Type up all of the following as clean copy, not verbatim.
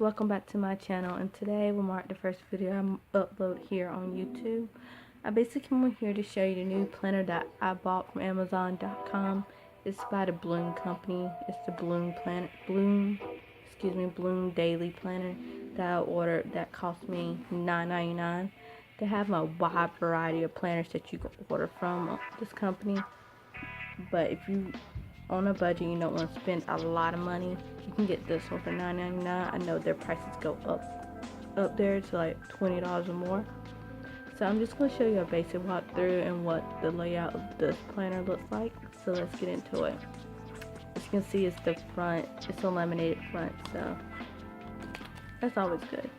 welcome back to my channel, and today will mark the first video I upload here on YouTube. I basically come here to show you the new planner that I bought from Amazon.com. It's by the Bloom company. It's the Bloom Daily Planner that I ordered that cost me $9.99. They have a wide variety of planners that you can order from this company, but if you on a budget, you don't want to spend a lot of money, you can get this one for $9.99. I know their prices go up there to like $20 or more. So I'm just going to show you a basic walkthrough and what the layout of this planner looks like. So let's get into it. As you can see, it's the front, it's a laminated front, so that's always good.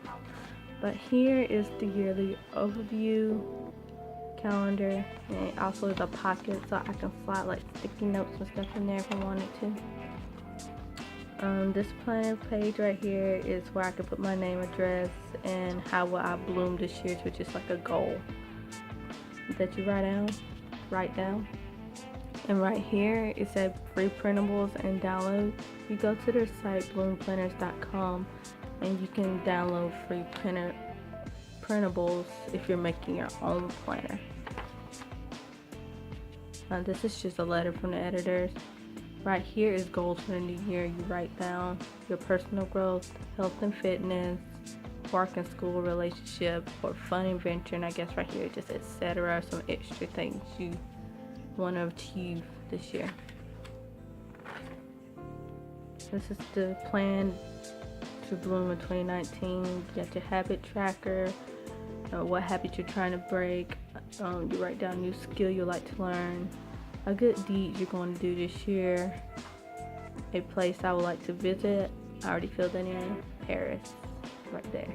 But here is the yearly overview calendar, and it also is a pocket so I can slide like sticky notes and stuff in there if I wanted to. This planner page right here is where I can put my name, address, and how will I bloom this year, which is like a goal that you write down. And right here it said free printables and download. You go to their site bloomplanners.com and you can download free printables if you're making your own planner. This is just a letter from the editors. Right here is goals for the new year. You write down your personal growth, health and fitness, work and school, relationship, or fun and adventure, and I guess right here just etc. Some extra things you want to achieve this year. This is the plan to bloom in 2019. You got your habit tracker, what habit you're trying to break. You write down a new skill you like to learn, a good deed you're going to do this year, a place I would like to visit. I already filled that in. Paris, right there.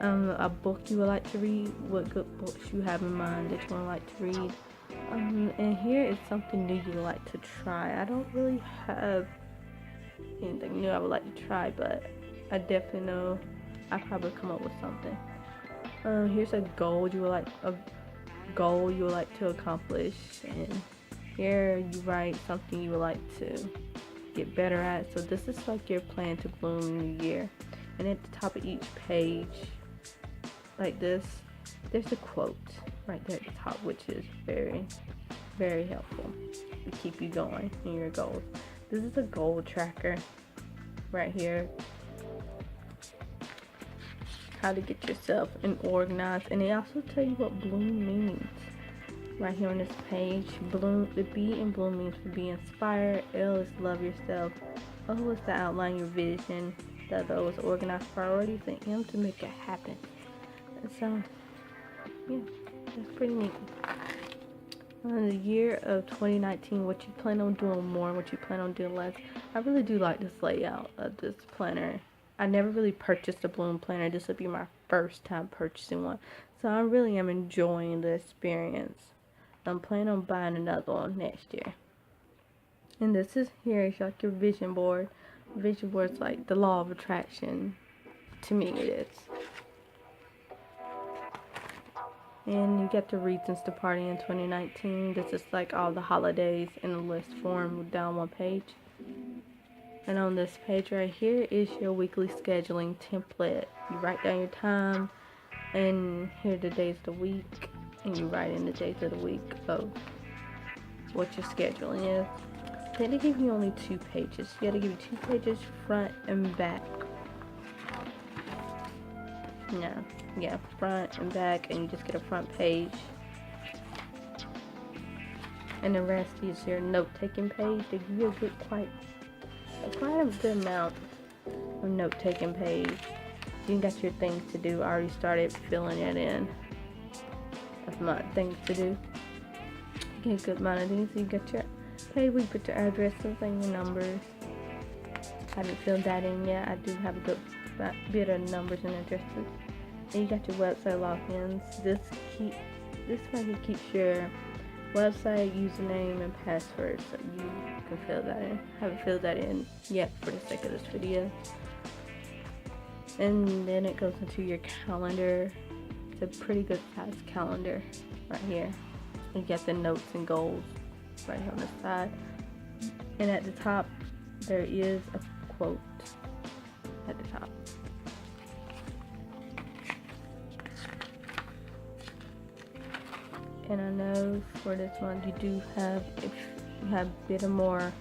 A book you would like to read, what good books you have in mind that you would like to read. And here is something new you would like to try. I don't really have anything new I would like to try, but I definitely know I probably come up with something. Here's a goal you would like to accomplish, and here you write something you would like to get better at. So this is like your plan to bloom in the year. And at the top of each page, like this, there's a quote right there at the top, which is very, very helpful to keep you going in your goals. This is a goal tracker right here. How to get yourself organized, and they also tell you what bloom means right here on this page. Bloom, the B in bloom means to be inspired. L is love yourself. O is to outline your vision. The O is organize priorities, and M to make it happen. And so yeah, that's pretty neat. In the year of 2019, what you plan on doing more, what you plan on doing less. I really do like this layout of this planner. I never really purchased a Bloom planner. This will be my first time purchasing one, so I really am enjoying the experience. I'm planning on buying another one next year. And this is here is like your vision board. Vision board is like the law of attraction. To me, it is. And you get the reasons to party in 2019. This is like all the holidays in a list form down one page. And on this page right here is your weekly scheduling template. You write down your time, and here are the days of the week, and you write in the days of the week of what your scheduling is. Then they give you only 2 pages. You gotta give you 2 pages, front and back. Yeah, front and back, and you just get a front page. And the rest is your note-taking page. They give you a good quite a good amount of note-taking page. You got your things to do. I already started filling it in. That's my things to do. You get a good amount of these. You got your page where you put your addresses and your numbers. I haven't filled that in yet. I do have a good bit of numbers and addresses. And you got your website logins. This right here keeps your website, username, and password, so you can fill that in. I haven't filled that in yet for the sake of this video. And then it goes into your calendar. It's a pretty good sized calendar right here. You get the notes and goals right here on the side. And at the top there is a quote. at the top. And I know for this month you do have, if you have a bit of more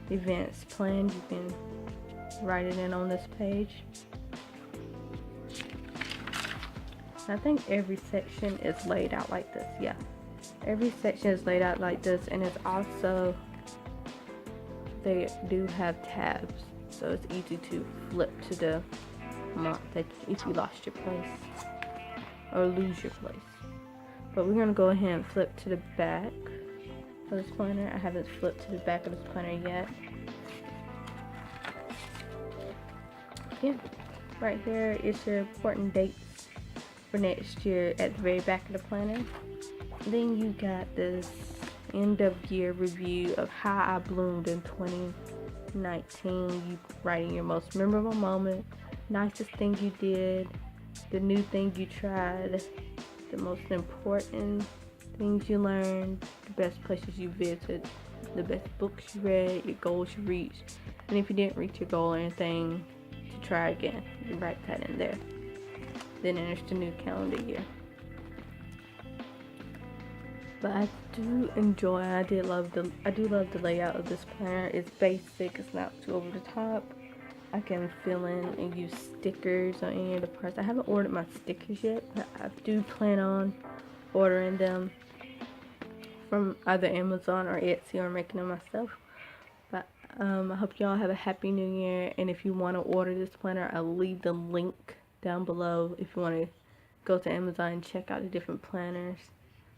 events planned, you can write it in on this page. And I think every section is laid out like this. Yeah, every section is laid out like this, and it's also, they do have tabs, so it's easy to flip to the month that if you lost your place or lose your place. But we're gonna go ahead and flip to the back of this planner. I haven't flipped to the back of this planner yet. Yeah, right here is your important dates for next year at the very back of the planner. Then you got this end of year review of how I bloomed in 2019. You writing your most memorable moment, nicest thing you did, the new thing you tried, the most important things you learned, the best places you visited, the best books you read, your goals you reached, and if you didn't reach your goal or anything, to try again. You write that in there. Then there's the new calendar year. But I do enjoy, I do love the layout of this planner. It's basic, it's not too over the top. I can fill in and use stickers on any of the parts. I haven't ordered my stickers yet, but I do plan on ordering them from either Amazon or Etsy, or making them myself. But I hope y'all have a happy new year, and if you want to order this planner, I'll leave the link down below if you want to go to Amazon and check out the different planners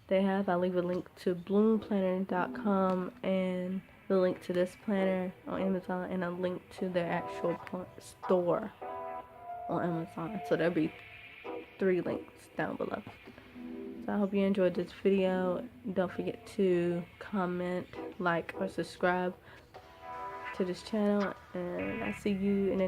they have. I'll leave a link to bloomplanner.com and the link to this planner on Amazon, and a link to their actual store on Amazon. So there'll be 3 links down below. So I hope you enjoyed this video. Don't forget to comment, like, or subscribe to this channel, and I'll see you in the next